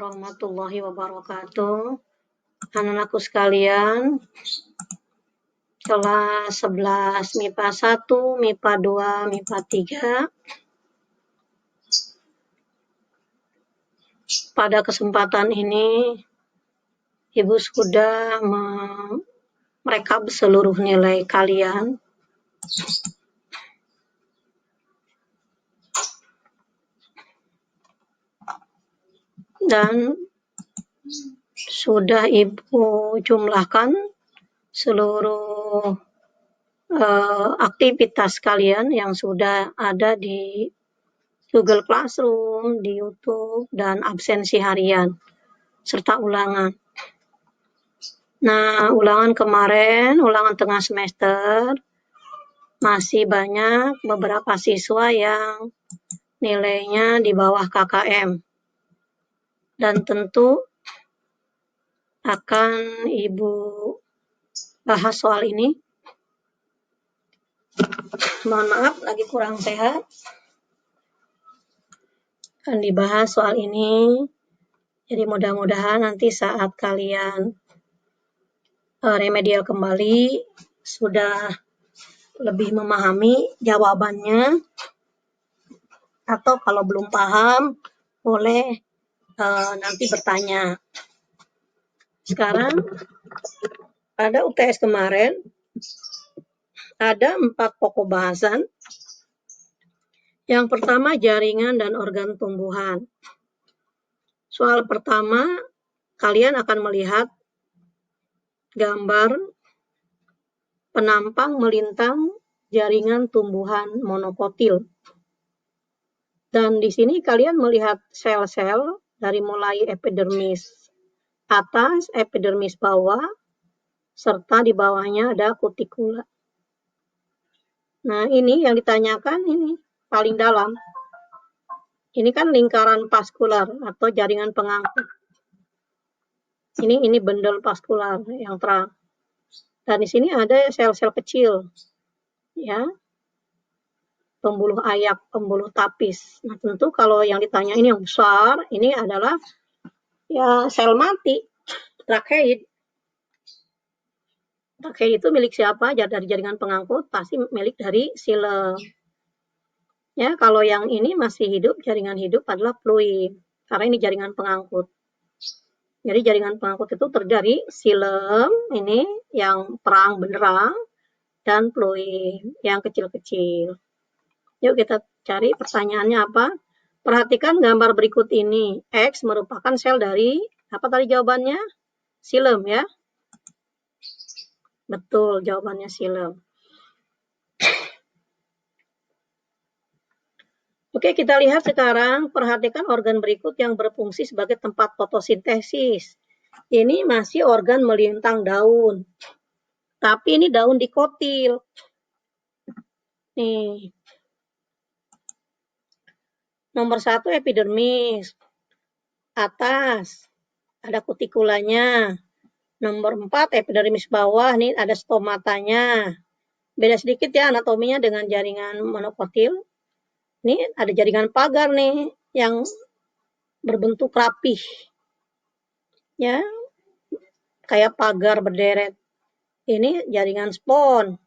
warahmatullahi wabarakatuh. Anak-anakku sekalian, kelas 11 MIPA 1, MIPA 2, MIPA 3. Pada kesempatan ini, Ibu sudah merekap seluruh nilai kalian. Dan sudah Ibu jumlahkan seluruh aktivitas kalian yang sudah ada di Google Classroom, di YouTube, dan absensi harian, serta ulangan. Nah, ulangan kemarin, ulangan tengah semester, masih banyak beberapa siswa yang nilainya di bawah KKM. Dan tentu akan Ibu bahas soal ini. Mohon maaf, lagi kurang sehat. Akan dibahas soal ini. Jadi mudah-mudahan nanti saat kalian remedial kembali sudah lebih memahami jawabannya, atau kalau belum paham boleh nanti bertanya. Sekarang pada UTS kemarin ada 4 pokok bahasan. Yang pertama, jaringan dan organ tumbuhan. Soal pertama, kalian akan melihat gambar penampang melintang jaringan tumbuhan monokotil. Dan di sini kalian melihat sel-sel dari mulai epidermis atas, epidermis bawah, serta di bawahnya ada kutikula. Nah, ini yang ditanyakan ini paling dalam. Ini kan lingkaran vaskular atau jaringan pengangkut. Ini bendel vaskular yang terang. Dan di sini ada sel-sel kecil, ya, pembuluh ayak, pembuluh tapis. Nah, tentu kalau yang ditanya ini yang besar, ini adalah ya sel mati, trakeid. Trakeid itu milik siapa? Dari jaringan pengangkut, pasti milik dari xilem. Ya, kalau yang ini masih hidup, jaringan hidup adalah fluid, karena ini jaringan pengangkut. Jadi jaringan pengangkut itu terdiri xilem, ini yang terang benderang, dan fluid yang kecil-kecil. Yuk kita cari pertanyaannya apa? Perhatikan gambar berikut ini. X merupakan sel dari, apa tadi jawabannya? Xilem, ya? Betul, jawabannya xilem. Oke, kita lihat sekarang, perhatikan organ berikut yang berfungsi sebagai tempat fotosintesis. Ini masih organ melintang daun. Tapi ini daun dikotil. Nih. Nomor 1 epidermis. Atas ada kutikulanya. Nomor 4 epidermis bawah, nih ada stomatanya. Beda sedikit ya anatominya dengan jaringan monokotil. Ini ada jaringan pagar nih yang berbentuk rapih. Ya. Kayak pagar berderet. Ini jaringan spon.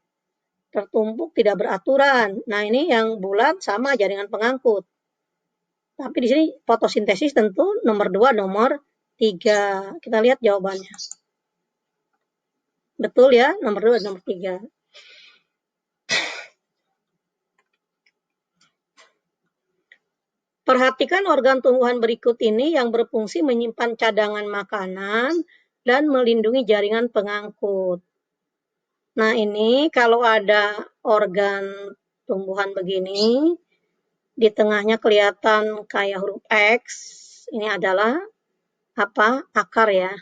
Tertumpuk tidak beraturan. Nah, ini yang bulat sama jaringan pengangkut. Tapi di sini fotosintesis tentu nomor 2, nomor 3. Kita lihat jawabannya. Betul ya, nomor 2, nomor 3. Perhatikan organ tumbuhan berikut ini yang berfungsi menyimpan cadangan makanan dan melindungi jaringan pengangkut. Nah, ini kalau ada organ tumbuhan begini, di tengahnya kelihatan kayak huruf X, ini adalah apa? Akar ya.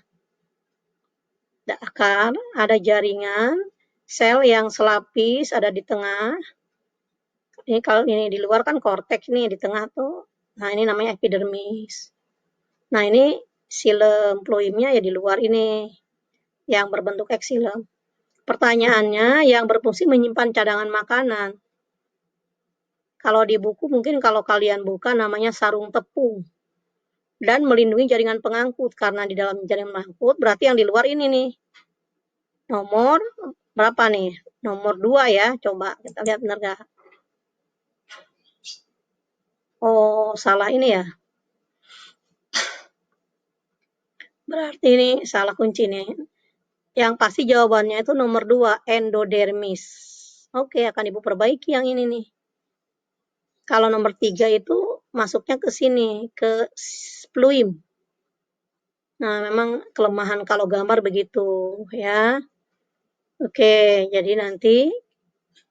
Ada akar, ada jaringan, sel yang selapis ada di tengah. Ini kalau ini di luar kan korteks nih, di tengah tuh. Nah, ini namanya epidermis. Nah, ini xilem, fluidnya ya di luar ini, yang berbentuk xilem. Pertanyaannya, yang berfungsi menyimpan cadangan makanan. Kalau di buku mungkin kalau kalian buka namanya sarung tepung. dan melindungi jaringan pengangkut. Karena di dalam jaringan pengangkut berarti yang di luar ini nih. Nomor berapa nih? Nomor 2 ya. Coba kita lihat benar nggak? Oh, salah ini ya. Berarti ini salah kunci nih. Yang pasti jawabannya itu nomor 2, endodermis. Oke, akan Ibu perbaiki yang ini nih. Kalau nomor 3 itu masuknya ke sini, ke fluim. Nah, memang kelemahan kalau gambar begitu ya. Oke, jadi nanti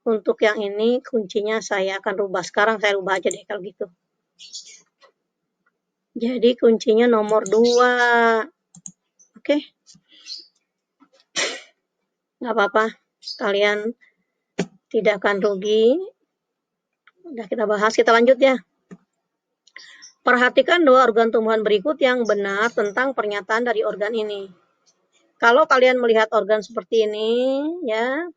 untuk yang ini kuncinya saya akan rubah. Sekarang saya rubah aja deh kalau gitu. Jadi kuncinya nomor 2. Oke. Nggak apa-apa. Kalian tidak akan rugi. Udah kita bahas, kita lanjut ya. Perhatikan 2 organ tumbuhan berikut yang benar tentang pernyataan dari organ ini. Kalau kalian melihat organ seperti ini, ya,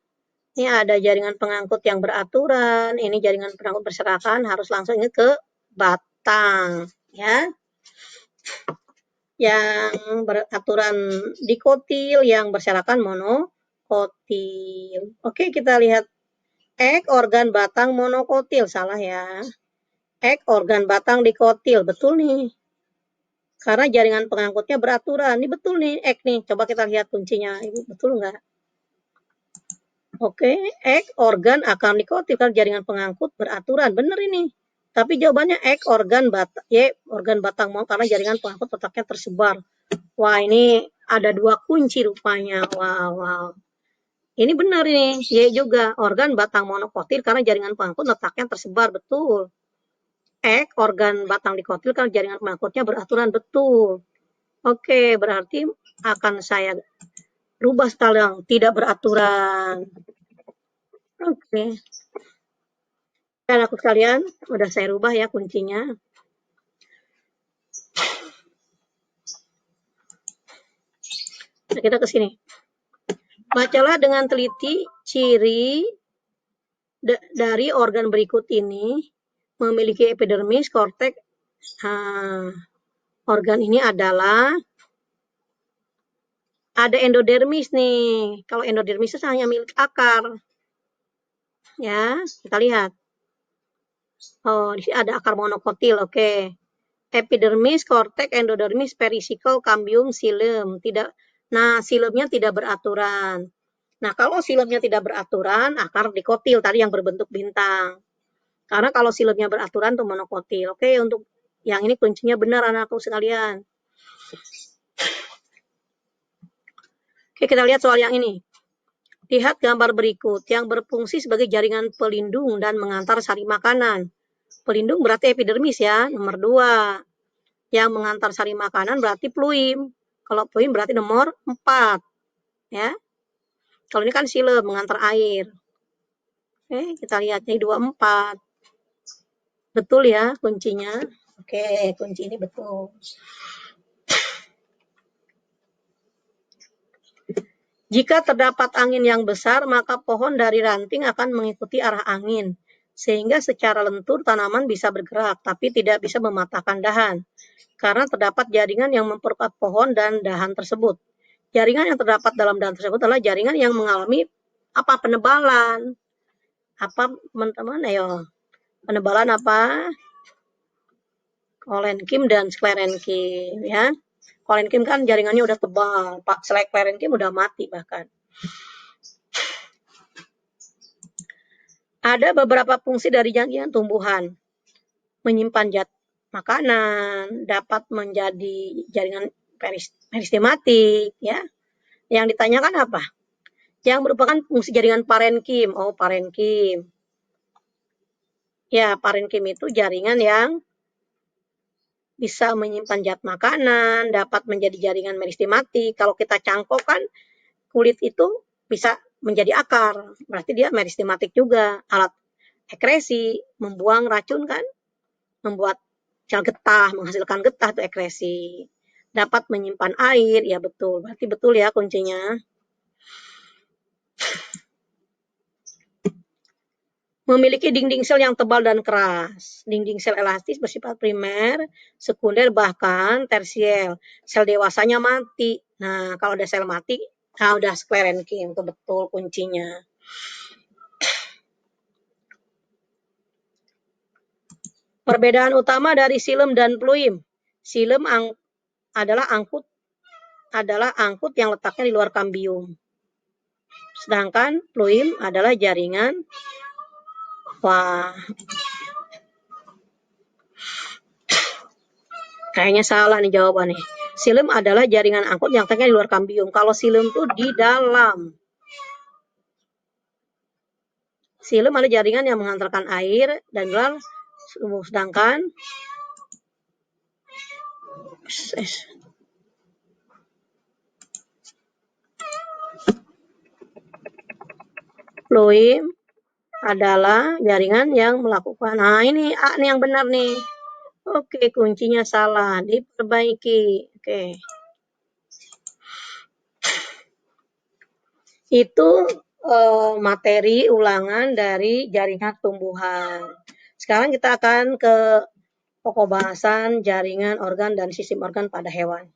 ini ada jaringan pengangkut yang beraturan, ini jaringan pengangkut berserakan, harus langsung ini ke batang, ya. Yang beraturan dikotil, yang berserakan monokotil. Oke, kita lihat ek organ batang monokotil, salah ya. Ek organ batang dikotil, betul nih. Karena jaringan pengangkutnya beraturan. Ini betul nih, ek nih. Coba kita lihat kuncinya. Ini betul nggak? Oke, ek organ akan dikotil karena jaringan pengangkut beraturan. Benar ini. Tapi jawabannya ek organ batang, organ batang mau karena jaringan pengangkut letaknya tersebar. Wah, ini ada 2 kunci rupanya. Wow. Ini benar ini. Y juga, organ batang monokotil karena jaringan pengangkut letaknya tersebar. Betul. Ek organ batang dikotil karena jaringan pengangkutnya beraturan. Betul. Oke, berarti akan saya rubah sekarang, tidak beraturan. Oke. Dan aku sekalian, udah saya rubah ya kuncinya. Nah, kita ke sini. Bacalah dengan teliti ciri dari organ berikut ini memiliki epidermis, korteks. Organ ini adalah ada endodermis nih. Kalau endodermis itu hanya milik akar. Ya, kita lihat. Oh, di sini ada akar monokotil. Oke. Epidermis, korteks, endodermis, perisikel, kambium, silem. Nah, silemnya tidak beraturan. Nah, kalau silemnya tidak beraturan, akar dikotil tadi yang berbentuk bintang. Karena kalau silemnya beraturan tuh monokotil. Oke, untuk yang ini kuncinya benar anakku sekalian. Oke, kita lihat soal yang ini. Lihat gambar berikut yang berfungsi sebagai jaringan pelindung dan mengantar sari makanan. Pelindung berarti epidermis ya, nomor 2. Yang mengantar sari makanan berarti fluim. Kalau fluim berarti nomor 4. Ya. Kalau ini kan silem, mengantar air. Oke, kita lihat ini 24. Betul ya kuncinya. Oke, kunci ini betul. Jika terdapat angin yang besar, maka pohon dari ranting akan mengikuti arah angin. Sehingga secara lentur tanaman bisa bergerak, tapi tidak bisa mematahkan dahan. Karena terdapat jaringan yang memperkuat pohon dan dahan tersebut. Jaringan yang terdapat dalam dahan tersebut adalah jaringan yang mengalami penebalan. Teman-teman? Ayo. Penebalan apa? Kolenkim dan sklerenkim ya. Kolenkim kan jaringannya udah tebal, sklerenkim udah mati bahkan. Ada beberapa fungsi dari jaringan tumbuhan. Menyimpan zat makanan, dapat menjadi jaringan meristematik ya. Yang ditanyakan apa? Yang merupakan fungsi jaringan parenkim. Oh, parenkim. Ya, parenkim itu jaringan yang bisa menyimpan zat makanan, dapat menjadi jaringan meristematik. Kalau kita cangkokkan kulit itu bisa menjadi akar, berarti dia meristematik juga. Alat ekresi, membuang racun kan, membuat sel getah, menghasilkan getah itu ekresi. Dapat menyimpan air, ya betul. Berarti betul ya kuncinya. Memiliki dinding sel yang tebal dan keras. Dinding sel elastis bersifat primer, sekunder, bahkan tersier. Sel dewasanya mati. Nah, kalau ada sel mati, udah sklerenkim, itu betul kuncinya. Perbedaan utama dari xilem dan fluim. Xilem adalah angkut yang letaknya di luar kambium. Sedangkan fluim adalah jaringan. Wah, kayaknya salah nih jawabannya. Xilem adalah jaringan angkut yang letaknya di luar kambium. Kalau xilem tuh di dalam. Xilem adalah jaringan yang mengantarkan air dan gelar, sedangkan fluim adalah jaringan yang melakukan. Nah, ini A nih yang benar nih. Oke, kuncinya salah, diperbaiki. Oke. Itu materi ulangan dari jaringan tumbuhan. Sekarang kita akan ke pokok bahasan jaringan organ dan sistem organ pada hewan.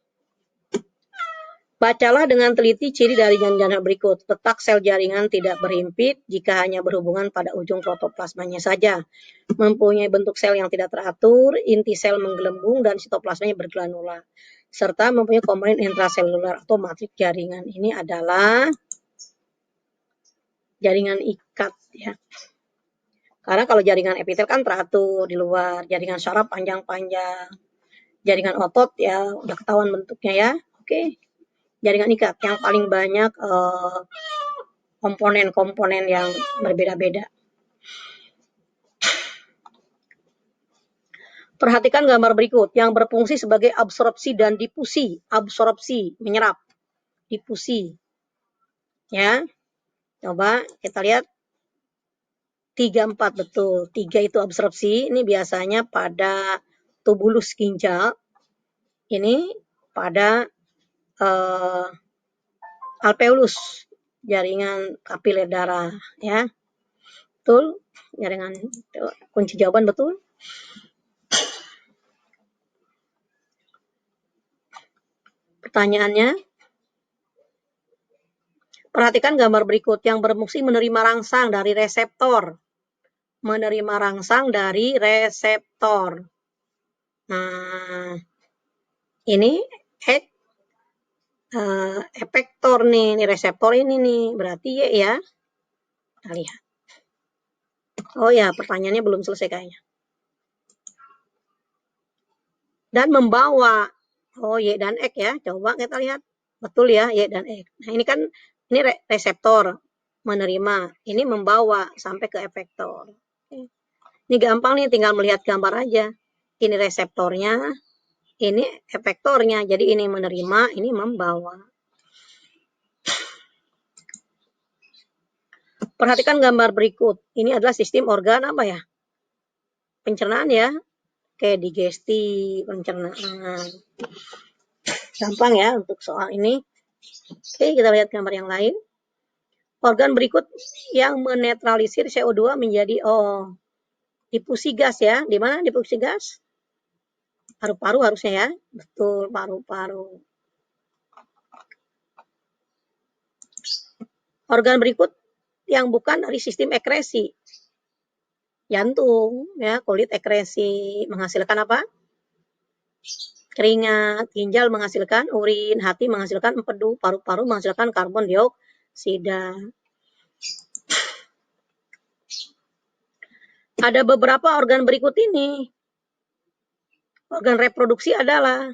Bacalah dengan teliti ciri dari jaringan berikut. Letak sel jaringan tidak berhimpit jika hanya berhubungan pada ujung protoplasmanya saja. Mempunyai bentuk sel yang tidak teratur, inti sel menggelembung dan sitoplasmanya bergranula. Serta mempunyai komponen intraselular atau matrik jaringan. Ini adalah jaringan ikat ya. Karena kalau jaringan epitel kan teratur di luar, jaringan syaraf panjang-panjang. Jaringan otot ya udah ketahuan bentuknya ya. Oke. Jaringan ikat yang paling banyak komponen-komponen yang berbeda-beda. Perhatikan gambar berikut yang berfungsi sebagai absorpsi dan difusi. Absorpsi, menyerap. Difusi. Ya. Coba kita lihat 3, 4 betul. 3 itu absorpsi. Ini biasanya pada tubulus ginjal. Ini pada alveolus, jaringan kapiler darah ya. Betul, jaringan kunci jawaban betul. Pertanyaannya, perhatikan gambar berikut yang berfungsi menerima rangsang dari reseptor. Menerima rangsang dari reseptor. Nah, ini efektor nih, ini reseptor ini nih, berarti ya. Kita lihat. Oh ya, pertanyaannya belum selesai kayaknya. Dan membawa, oh Y dan X ya, coba kita lihat. Betul ya, Y dan X. Nah ini kan, ini reseptor menerima, ini membawa sampai ke efektor. Ini gampang nih, tinggal melihat gambar aja. Ini reseptornya, ini efektornya. Jadi ini menerima, ini membawa. Perhatikan gambar berikut. Ini adalah sistem organ apa ya? Pencernaan ya. Kayak digesti, pencernaan. Gampang ya untuk soal ini. Oke, kita lihat gambar yang lain. Organ berikut yang menetralisir CO2 menjadi difusi gas ya. Di mana difusi gas? Paru-paru harusnya ya. Betul, paru-paru. Organ berikut yang bukan dari sistem ekresi. Jantung, ya, kulit ekresi menghasilkan apa? Keringat, ginjal menghasilkan urin, hati menghasilkan empedu, paru-paru menghasilkan karbon dioksida. Ada beberapa organ berikut ini. Organ reproduksi adalah,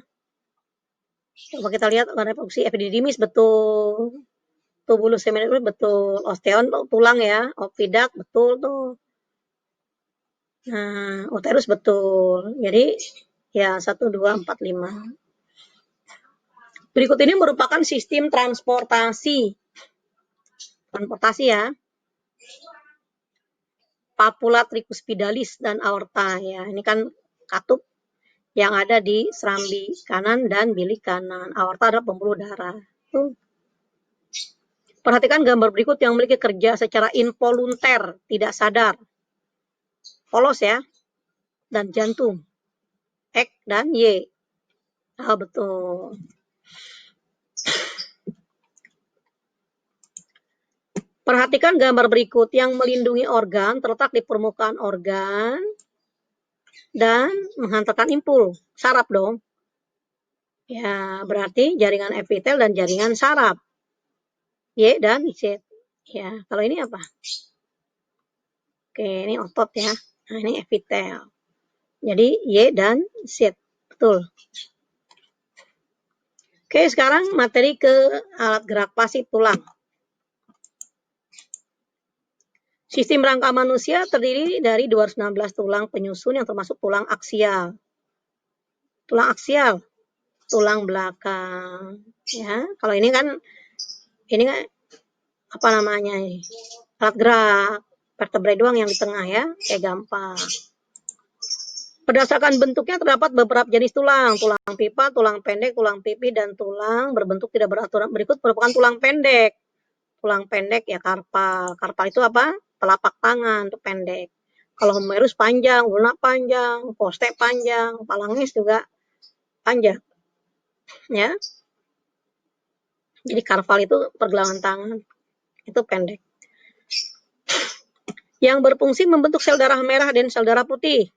coba kita lihat organ reproduksi, epididymis betul, tubulus semiluris betul, osteon tulang ya, oviduct betul tuh. Nah, uterus betul. Jadi ya 1, 2, 4, 5. Berikut ini merupakan sistem transportasi ya. Papula tricuspidalis dan aorta ya. Ini kan katup yang ada di serambi kanan dan bilik kanan. Aorta adalah pembuluh darah. Perhatikan gambar berikut yang memiliki kerja secara involunter, tidak sadar. polos ya, dan jantung. X dan Y. Ah, betul. Perhatikan gambar berikut yang melindungi organ terletak di permukaan organ dan menghantarkan impuls. Saraf dong. Ya, berarti jaringan epitel dan jaringan saraf. Y dan Z. Ya, kalau ini apa? Oke, ini otot ya. Nah, ini epitel. Jadi Y dan Z. Betul. Oke, sekarang materi ke alat gerak pasif tulang. Sistem rangka manusia terdiri dari 216 tulang penyusun yang termasuk tulang aksial. Tulang aksial, tulang belakang. Ya, kalau ini kan apa namanya ini? Alat gerak, vertebrae doang yang di tengah ya, kayak gampang. Berdasarkan bentuknya terdapat beberapa jenis tulang, tulang pipa, tulang pendek, tulang pipi, dan tulang berbentuk tidak beraturan. Berikut merupakan tulang pendek. Tulang pendek ya karpal. Karpal itu apa? Telapak tangan, itu pendek. Kalau humerus panjang, ulna panjang, poste panjang, phalanges juga panjang. Ya. Jadi karpal itu pergelangan tangan, itu pendek. Yang berfungsi membentuk sel darah merah dan sel darah putih.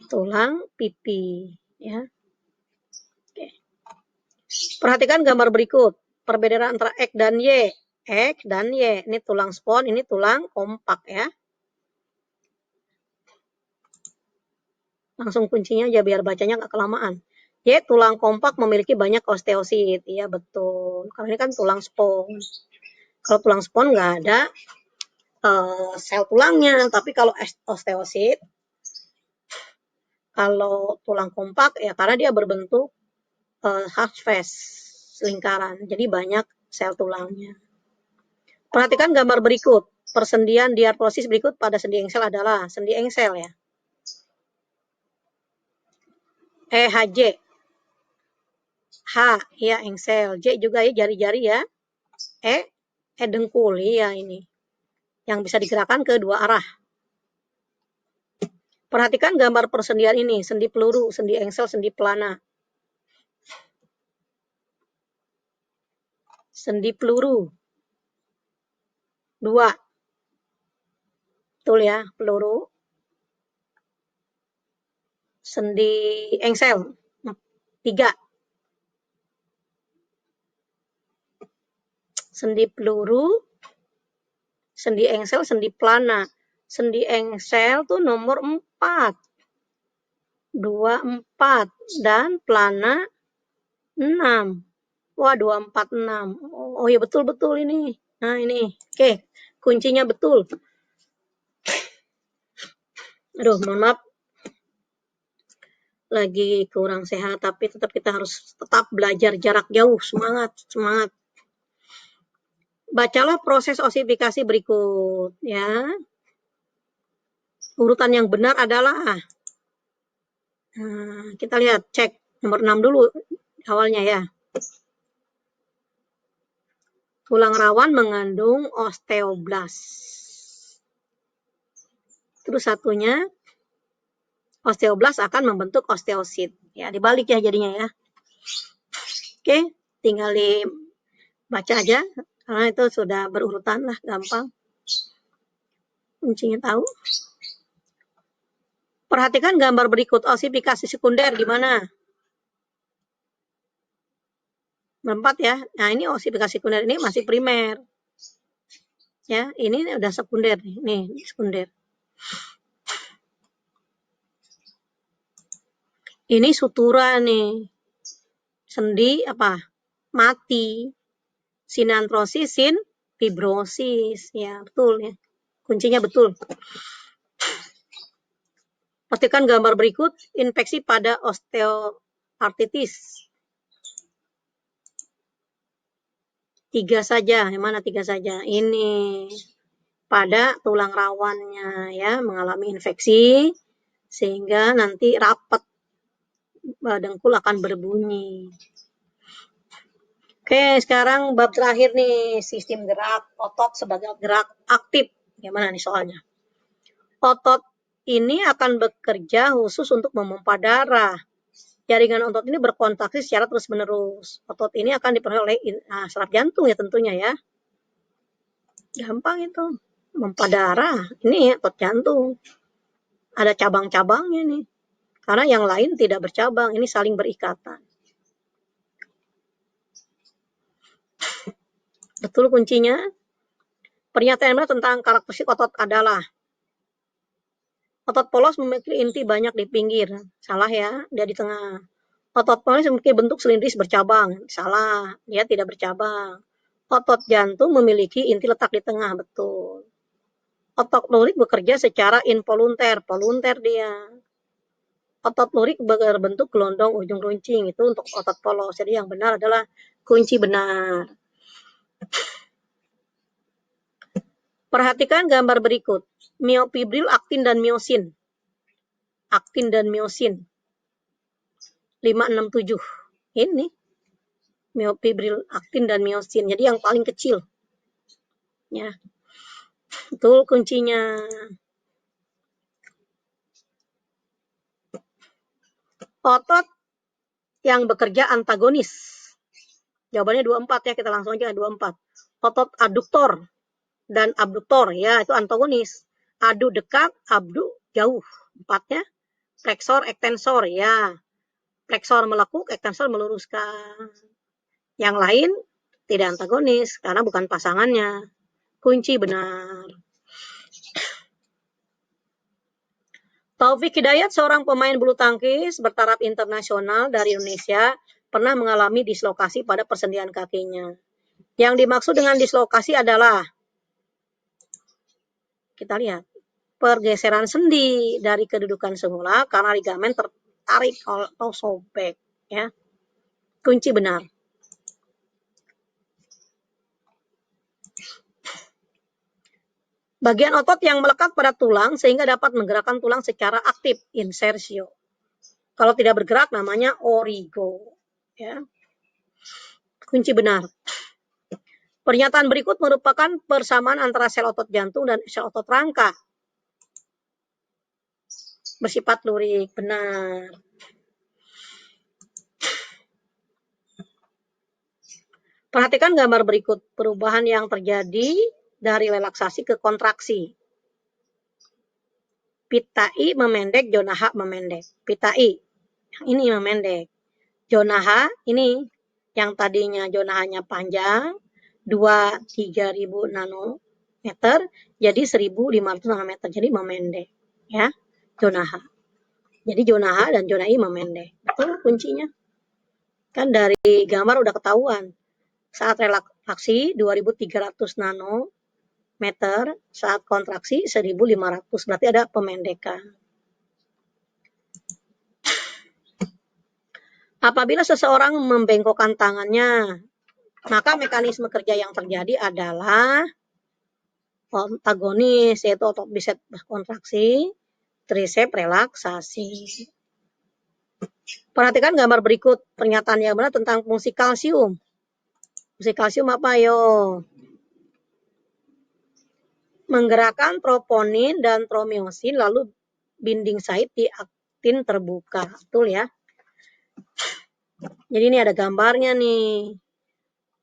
Tulang pipi, ya. Oke. Perhatikan gambar berikut. Perbedaan antara X dan Y. X dan Y. Ini tulang spon, ini tulang kompak ya. Langsung kuncinya aja biar bacanya nggak kelamaan. Y, tulang kompak memiliki banyak osteosit. Iya betul. Kalau ini kan tulang spon. Kalau tulang spon nggak ada sel tulangnya. Tapi kalau osteosit, kalau tulang kompak ya karena dia berbentuk half face, lingkaran. Jadi banyak sel tulangnya. Perhatikan gambar berikut. Persendian diartrosis berikut pada sendi engsel adalah sendi engsel ya. HJ. H, ya engsel. J juga ya jari-jari ya. Dengkul ya ini. Yang bisa digerakkan ke dua arah. Perhatikan gambar persendian ini. Sendi peluru, sendi engsel, sendi pelana. Sendi peluru. 2. Betul ya, peluru. Sendi engsel. 3. Sendi peluru, sendi engsel, sendi pelana. Sendi engsel tuh nomor 4. 2, 4. Dan pelana 6. Wah, 2, 4, 6. Oh ya betul-betul ini. Nah ini. Oke, kuncinya betul. Aduh, mohon maaf. Lagi kurang sehat, tapi tetap kita harus tetap belajar jarak jauh. Semangat, semangat. Bacalah proses osifikasi berikut ya. Urutan yang benar adalah kita lihat, cek nomor 6 dulu awalnya ya. Tulang rawan mengandung osteoblast. Terus satunya, osteoblast akan membentuk osteosit. Ya, dibalik ya jadinya ya. Oke, tinggal dibaca aja. Karena itu sudah berurutan lah, gampang. Kuncinya tahu. Perhatikan gambar berikut. Osifikasi sekunder di mana? 4 ya. Nah, ini osifikasi sekunder ini masih primer. Ya, ini udah sekunder nih. Nih, sekunder. Ini sutura nih. Sendi apa? Mati. Sinantrosis, fibrosis. Ya, betul ya. Kuncinya betul. Perhatikan gambar berikut. Infeksi pada osteoartritis. 3 saja. Yang mana 3 saja? Ini. Pada tulang rawannya ya. Mengalami infeksi. Sehingga nanti rapat. Dengkul akan berbunyi. Oke, sekarang bab terakhir nih. Sistem gerak otot sebagai gerak aktif. Gimana nih soalnya? Otot ini akan bekerja khusus untuk memompa darah. Jaringan otot ini berkontraksi secara terus-menerus. Otot ini akan dipenuhi oleh saraf jantung ya tentunya ya. Gampang itu. Memompa darah. Ini otot jantung. Ada cabang-cabangnya nih. Karena yang lain tidak bercabang. Ini saling berikatan. Betul kuncinya. Pernyataan tentang karakteristik otot adalah otot polos memiliki inti banyak di pinggir. Salah ya, dia di tengah. Otot polos memiliki bentuk silindris bercabang. Salah, dia tidak bercabang. Otot jantung memiliki inti letak di tengah. Betul. Otot lurik bekerja secara involunter. Volunter dia. Otot lurik berbentuk gelondong ujung runcing. Itu untuk otot polos. Jadi yang benar adalah kunci benar. Perhatikan gambar berikut. Miofibril, aktin, dan miosin. Aktin dan miosin. 567. Ini. Miofibril, aktin, dan miosin. Jadi yang paling kecil. Ya. Betul kuncinya. Otot yang bekerja antagonis. Jawabannya 24 ya. Kita langsung aja 24. Otot aduktor dan abduktor. Ya, itu antagonis. Adu dekat, abdu jauh. Empatnya. Flexor, extensor. Ya. Flexor melekuk, extensor meluruskan. Yang lain tidak antagonis karena bukan pasangannya. Kunci benar. Taufik Hidayat, seorang pemain bulu tangkis bertaraf internasional dari Indonesia, pernah mengalami dislokasi pada persendian kakinya. Yang dimaksud dengan dislokasi adalah, kita lihat, pergeseran sendi dari kedudukan semula karena ligamen tertarik atau sobek. Ya. Kunci benar. Bagian otot yang melekat pada tulang sehingga dapat menggerakkan tulang secara aktif, insersio. Kalau tidak bergerak namanya origo. Ya. Kunci benar. Pernyataan berikut merupakan persamaan antara sel otot jantung dan sel otot rangka. Bersifat lurik, benar. Perhatikan gambar berikut, perubahan yang terjadi dari relaksasi ke kontraksi. Pita I memendek, zona H memendek. Pita I, ini memendek. Zona H, ini yang tadinya zona H-nya panjang, 2-3.000 nanometer, jadi 1.500 nanometer, jadi memendek. Ya, zona H. Jadi zona H dan zona I memendek. Itu kuncinya. Kan dari gambar udah ketahuan. Saat relaksasi 2.300 nanometer, saat kontraksi 1.500, berarti ada pemendekan. Apabila seseorang membengkokkan tangannya, maka mekanisme kerja yang terjadi adalah antagonis, yaitu otot bisep kontraksi, trisep relaksasi. Perhatikan gambar berikut, pernyataan yang benar tentang fungsi kalsium. Fungsi kalsium apa yo? Menggerakkan troponin dan tromyosin, lalu binding site di aktin terbuka. Betul ya? Jadi ini ada gambarnya nih.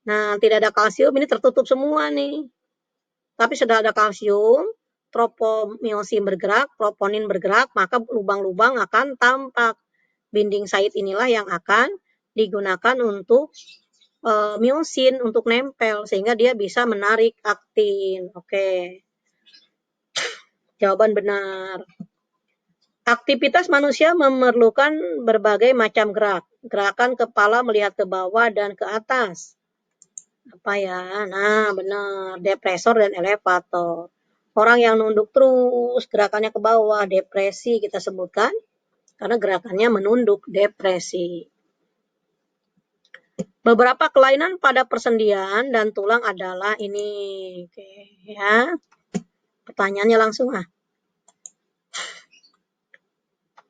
Nah, tidak ada kalsium, ini tertutup semua nih. Tapi sudah ada kalsium, tropomyosin bergerak, troponin bergerak, maka lubang-lubang akan tampak. Binding site inilah yang akan digunakan untuk myosin untuk nempel sehingga dia bisa menarik aktin. Oke. Jawaban benar. Aktivitas manusia memerlukan berbagai macam gerak. Gerakan kepala melihat ke bawah dan ke atas. Apa ya? Nah, benar. Depresor dan elevator. Orang yang nunduk terus, gerakannya ke bawah, depresi kita sebutkan. Karena gerakannya menunduk, depresi. Beberapa kelainan pada persendian dan tulang adalah ini. Oke, ya. Pertanyaannya langsung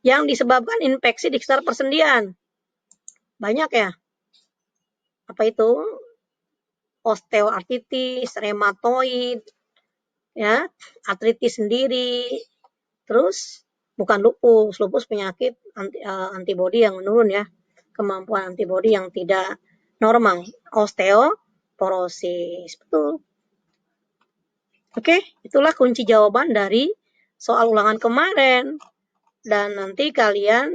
Yang disebabkan infeksi di sekitar persendian. Banyak ya. Apa itu? Osteoartritis, rheumatoid, ya, artritis sendiri, Terus bukan lupus, lupus penyakit antibodi yang menurun ya, kemampuan antibodi yang tidak normal, osteoporosis. Betul. Oke, itulah kunci jawaban dari soal ulangan kemarin. Dan nanti kalian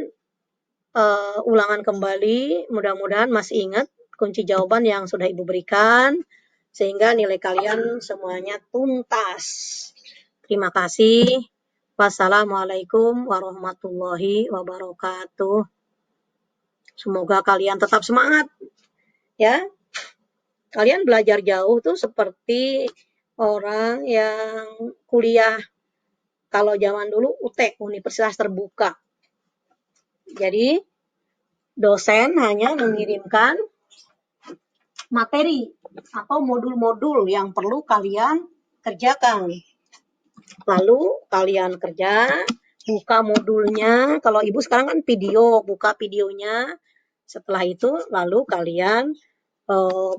ulangan kembali, mudah-mudahan masih ingat kunci jawaban yang sudah Ibu berikan, sehingga nilai kalian semuanya tuntas. Terima kasih. Wassalamualaikum warahmatullahi wabarakatuh. Semoga kalian tetap semangat, ya. Kalian belajar jauh tuh seperti orang yang kuliah, kalau zaman dulu UT, Universitas Terbuka. Jadi, dosen hanya mengirimkan materi atau modul-modul yang perlu kalian kerjakan. Lalu kalian kerja, buka modulnya. Kalau Ibu sekarang kan video, buka videonya. Setelah itu lalu kalian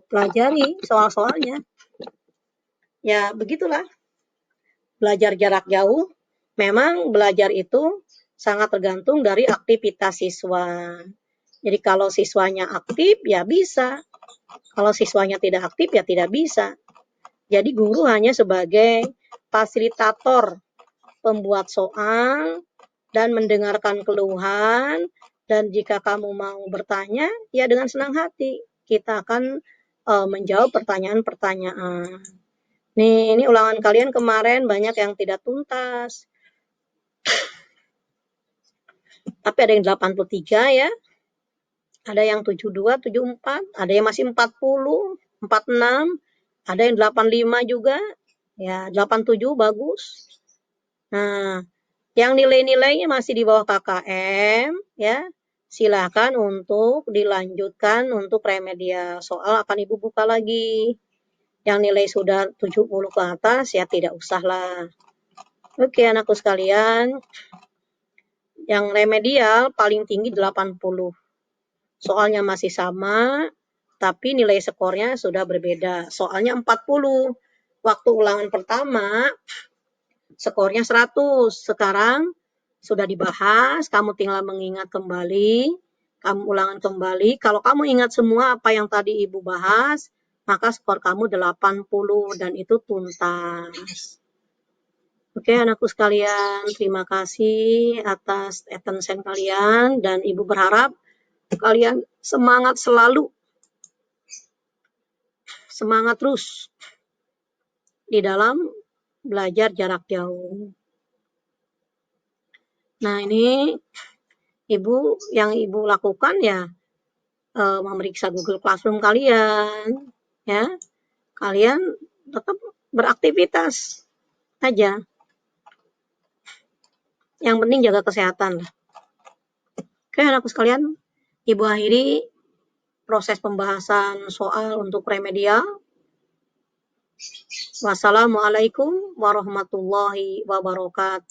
pelajari soal-soalnya. Ya begitulah. Belajar jarak jauh, memang belajar itu sangat tergantung dari aktivitas siswa. Jadi kalau siswanya aktif ya bisa. Kalau siswanya tidak aktif ya tidak bisa. Jadi guru hanya sebagai fasilitator, pembuat soal, dan mendengarkan keluhan. Dan jika kamu mau bertanya, ya dengan senang hati. Kita akan menjawab pertanyaan-pertanyaan. Nih, ini ulangan kalian kemarin banyak yang tidak tuntas. Tapi ada yang 83 ya. Ada yang 72, 74, ada yang masih 40, 46, ada yang 85 juga. Ya, 87 bagus. Nah, yang nilai-nilainya masih di bawah KKM, ya, silakan untuk dilanjutkan untuk remedial. Soal akan Ibu buka lagi. Yang nilai sudah 70 ke atas, ya tidak usahlah. Oke, anakku sekalian. Yang remedial paling tinggi 80. Soalnya masih sama, tapi nilai skornya sudah berbeda. Soalnya 40. Waktu ulangan pertama, skornya 100. Sekarang sudah dibahas, kamu tinggal mengingat kembali, kamu ulangan kembali. Kalau kamu ingat semua apa yang tadi Ibu bahas, maka skor kamu 80 dan itu tuntas. Oke, anakku sekalian, terima kasih atas attention kalian dan Ibu berharap kalian semangat selalu. Semangat terus di dalam belajar jarak jauh. Nah, ini yang Ibu lakukan ya memeriksa Google Classroom kalian, ya. Kalian tetap beraktivitas aja. Yang penting jaga kesehatan. Oke, anakku sekalian, Ibu akhiri proses pembahasan soal untuk remedial. Wassalamualaikum warahmatullahi wabarakatuh.